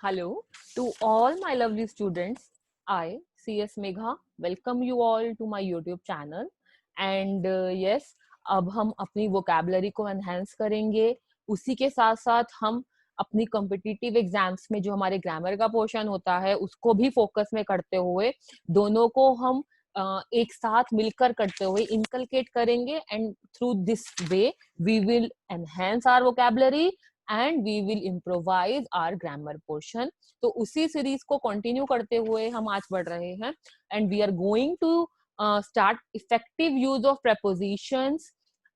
Hello to all my lovely students. I, CS Megha, welcome you all to my YouTube channel. And yes, अब हम अपनी vocabulary को enhance करेंगे. उसी के साथ साथ हम अपनी कॉम्पिटिटिव एग्जाम्स में जो हमारे ग्रामर का पोर्शन होता है उसको भी फोकस में करते हुए दोनों को हम एक साथ मिलकर करते हुए इनकलकेट करेंगे. And through this way we will enhance our vocabulary and we will improvise our grammar portion. तो उसी सीरीज को कंटिन्यू करते हुए हम आज बढ़ रहे हैं. And we are going to start effective use of prepositions.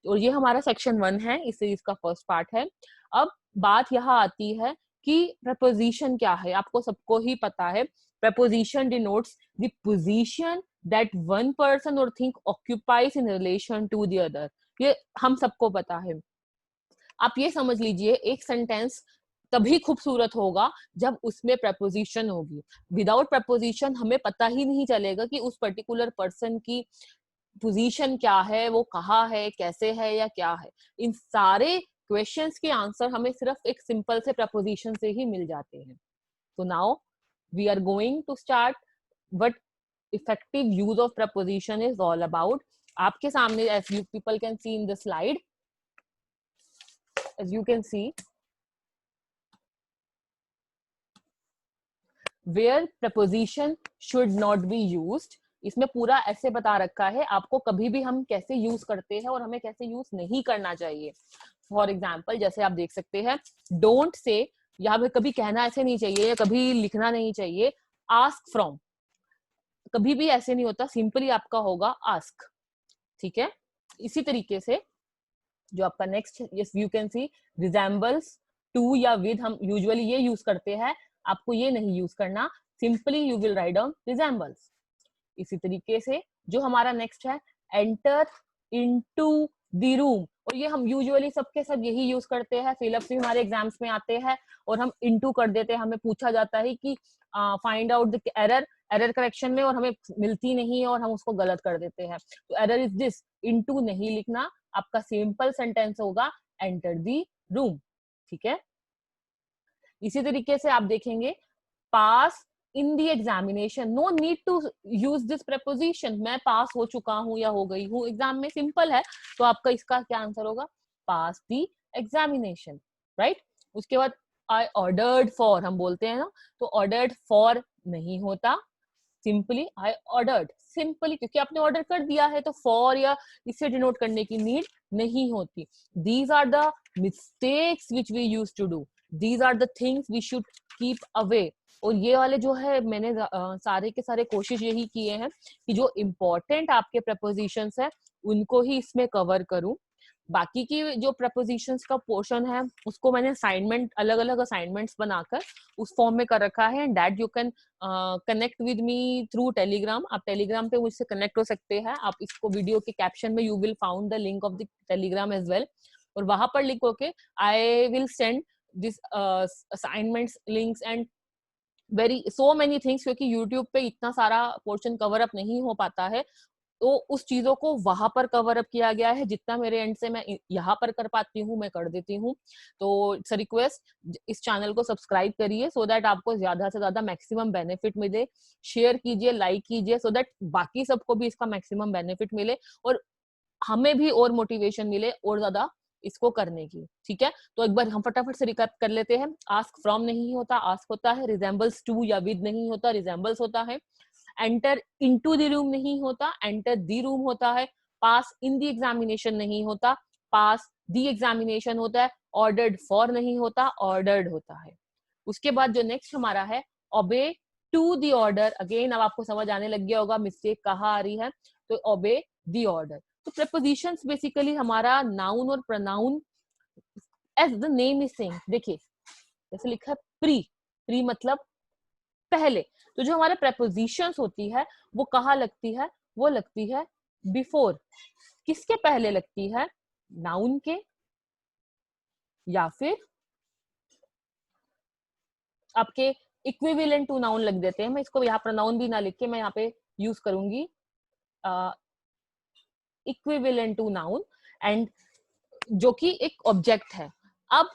और ये हमारा सेक्शन 1 है, इस सीरीज का फर्स्ट पार्ट है. अब बात यहाँ आती है कि प्रपोजिशन क्या है. आपको सबको ही पता है, preposition denotes the position that one person or thing occupies in relation to the other. ये हम सबको पता है. आप ये समझ लीजिए, एक सेंटेंस तभी खूबसूरत होगा जब उसमें प्रपोजिशन होगी. विदाउट प्रपोजिशन हमें पता ही नहीं चलेगा कि उस पर्टिकुलर पर्सन की पोजीशन क्या है, वो कहाँ है, कैसे है या क्या है. इन सारे क्वेश्चंस के आंसर हमें सिर्फ एक सिंपल से प्रपोजिशन से ही मिल जाते हैं. तो now we are going to start what effective use of preposition is all about. आपके सामने as you people can see in the slide, as you can see, where preposition should not be used. इसमें पूरा ऐसे बता रखा है आपको कभी भी हम कैसे यूज करते हैं और हमें कैसे यूज नहीं करना चाहिए. फॉर एग्जाम्पल, जैसे आप देख सकते हैं, डोंट से यहाँ पे कभी कहना ऐसे नहीं चाहिए या कभी लिखना नहीं चाहिए. आस्क फ्रॉम कभी भी ऐसे नहीं होता, सिंपली आपका होगा आस्क. ठीक है. इसी तरीके से जो आपका next, you can see, resembles to या विद, हम यूजुअली ये यूज करते हैं. आपको ये नहीं यूज करना, simply you will write down resembles. इसी तरीके से जो हमारा नेक्स्ट है, एंटर इनटू द रूम, और ये हम यूजुअली सबके सब यही यूज करते हैं. फिलअप्स भी हमारे एग्जाम्स में आते हैं और हम इनटू कर देते हैं. हमें पूछा जाता है कि find out the error correction में, और हमें मिलती नहीं है और हम उसको गलत कर देते हैं. तो एरर इज दिस, इनटू नहीं लिखना. आपका सिंपल सेंटेंस होगा एंटर द रूम. ठीक है. इसी तरीके से आप देखेंगे, pass in the examination, no need to use this preposition. मैं पास हो चुका हूं या हो गई हूं एग्जाम में, सिंपल है. तो आपका इसका क्या आंसर होगा, पास द एग्जामिनेशन. राइट. उसके बाद आई ऑर्डर्ड फॉर, हम बोलते हैं ना, तो ऑर्डर्ड फॉर नहीं होता, सिंपली आई ऑर्डर्ड. सिंपली क्योंकि आपने ऑर्डर कर दिया है, तो फॉर या इसे डिनोट करने की नीड नहीं होती. These are the mistakes which we use to do. These are the things we should keep away. और ये वाले जो है, मैंने सारे के सारे कोशिश यही किए हैं कि जो इम्पोर्टेंट आपके प्रपोजिशंस है उनको ही इसमें कवर करूं. बाकी की जो प्रपोजिशंस का पोर्शन है उसको मैंने असाइनमेंट, अलग अलग असाइनमेंट्स बनाकर उस फॉर्म में कर रखा है. And that you can connect with me through Telegram. आप टेलीग्राम पे मुझसे कनेक्ट हो सकते हैं. आप इसको वीडियो के कैप्शन में you will found the link of the Telegram as well. और वहां पर लिखो के I will send this assignments links and very so many things. क्योंकि यूट्यूब पे इतना सारा पोर्शन कवर अप नहीं हो पाता है, तो उस चीजों को वहां पर कवर अप किया गया है. जितना मेरे एंड से मैं यहाँ पर कर पाती हूँ मैं कर देती हूँ. तो इट्स रिक्वेस्ट, इस चैनल को सब्सक्राइब करिए सो दैट आपको ज्यादा से ज्यादा मैक्सिमम बेनिफिट मिले. शेयर कीजिए, लाइक कीजिए, सो दैट बाकी सबको भी इसका मैक्सिमम बेनिफिट मिले और हमें भी और मोटिवेशन मिले और ज्यादा इसको करने की. ठीक है. तो एक बार हम फटाफट से रिकैप कर लेते हैं. आस्क फ्रॉम नहीं होता, आस्क होता है. रिजेंबल्स टू या विद नहीं होता, रिजेंबल्स होता है. एंटर इनटू द रूम नहीं होता, एंटर द रूम होता है. पास इन द एग्जामिनेशन नहीं होता, पास द एग्जामिनेशन होता है. ऑर्डर्ड फॉर नहीं होता, ऑर्डर्ड होता है. उसके बाद जो नेक्स्ट हमारा है, ओबे टू द ऑर्डर. अगेन अब आपको समझ आने लग गया होगा मिस्टेक कहाँ आ रही है. तो ओबे द ऑर्डर. तो प्रपोजिशंस बेसिकली हमारा नाउन और pronoun as the name is saying. देखिए जैसे लिखा है प्री, प्री मतलब पहले. तो जो हमारे प्रपोजिशंस होती है वो कहाँ लगती है, वो लगती है बिफोर. किसके पहले लगती है, नाउन के, या फिर आपके इक्विवेलेंट टू नाउन लग देते हैं. मैं इसको यहाँ प्रोनाउन भी ना लिख के मैं यहाँ पे यूज करूंगी इक्विवेलेंट टू नाउन, एंड जो कि एक ऑब्जेक्ट है. अब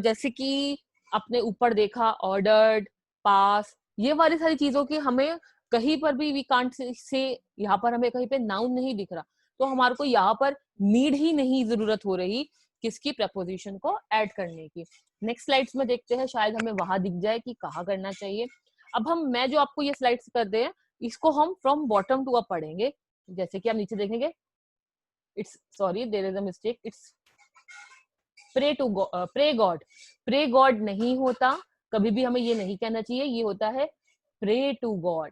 जैसे कि अपने ऊपर देखा, ऑर्डर्ड, पास, ये वाली सारी चीजों की हमें कहीं पर भी वी कांट से, यहाँ पर हमें कहीं पे नाउन नहीं दिख रहा, तो हमारे को यहाँ पर नीड ही नहीं जरूरत हो रही किसकी, प्रपोजिशन को ऐड करने की। नेक्स्ट स्लाइड्स में देखते हैं, शायद हमें वहां दिख जाए कि कहाँ करना चाहिए। अब मैं जो आपको ये स्लाइड्स कर दे, इसको हम फ्रॉम बॉटम टू अप पढ़ेंगे। जैसे कि आप नीचे देखेंगे, it's sorry there is a mistake, it's pray to pray God. Pray God नहीं होता, कभी भी हमें ये नहीं कहना चाहिए, ये होता है pray to God.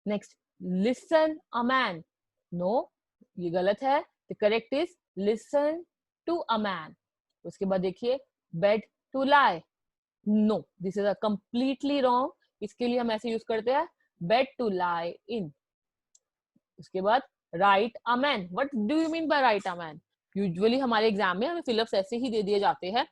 Next, listen a man, no, ये गलत है। The correct is listen to a man. उसके बाद देखिए, bed to lie, no, this is a completely wrong. इसके लिए हम ऐसे यूज करते हैं, बेड टू लाई इन। उसके बाद right a man, what do you mean by right a man? Usually हमारे एग्जाम में हमें फिलअप्स ऐसे ही दे दिए जाते हैं,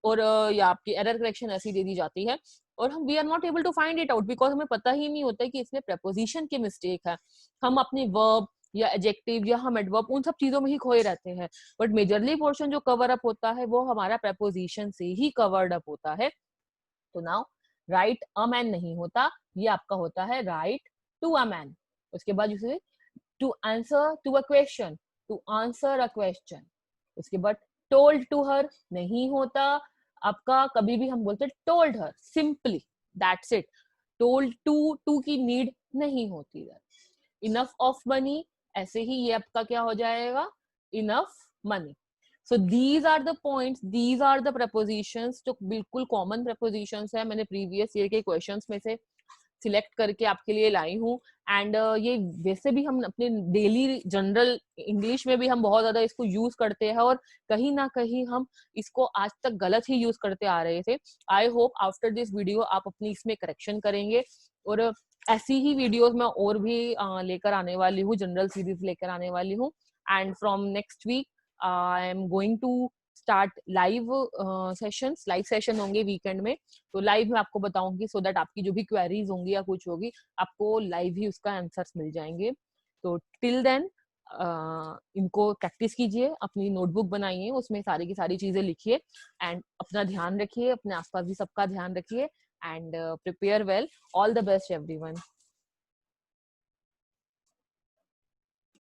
और या आपकी एरर करेक्शन ऐसी दे दी जाती है, और हम we are not able to find it out, because हमें पता ही नहीं होता है कि इसमें प्रपोजिशन की मिस्टेक है। हम अपने वर्ब या एडजेक्टिव या हम एडवर्ब उन सब चीजों में ही खोए रहते हैं, बट मेजरली पोर्शन जो कवर अप होता है वो हमारा प्रपोजिशन से ही कवर्ड अप होता है। तो नाउ राइट अ मैन नहीं होता, ये आपका होता है राइट टू अ मैन। उसके बाद जैसे to answer to a question, to answer a question. उसके बाद टोल्ड टू हर नहीं होता आपका, कभी भी हम बोलते told her simply, that's it. Told to की नीड नहीं होती है। इनफ ऑफ मनी, ऐसे ही ये आपका क्या हो जाएगा, enough money. So these are the points, these are the prepositions जो बिल्कुल कॉमन प्रपोजिशंस है, मैंने प्रीवियस ईयर के क्वेश्चंस में से सिलेक्ट करके आपके लिए लाई हूँ। एंड ये वैसे भी हम अपने डेली जनरल इंग्लिश में भी हम बहुत ज्यादा इसको यूज करते हैं, और कहीं ना कहीं हम इसको आज तक गलत ही यूज करते आ रहे थे। I hope after this video आप अपनी इसमें करेक्शन करेंगे, और ऐसी ही वीडियोस मैं और भी लेकर आने वाली हूँ, जनरल सीरीज लेकर आने वाली हूँ। And from next week I am going to start live sessions, live session होंगे वीकेंड में, तो लाइव में आपको बताऊंगी, सो दैट आपकी जो भी क्वेरीज होंगी या कुछ होगी आपको लाइव ही उसका आंसर्स मिल जाएंगे। तो टिल देन इनको प्रैक्टिस कीजिए, अपनी नोटबुक बनाइए, उसमें सारी की सारी चीजें लिखिए, एंड अपना ध्यान रखिए, अपने आसपास भी सबका ध्यान रखिए, and prepare well. All the best everyone.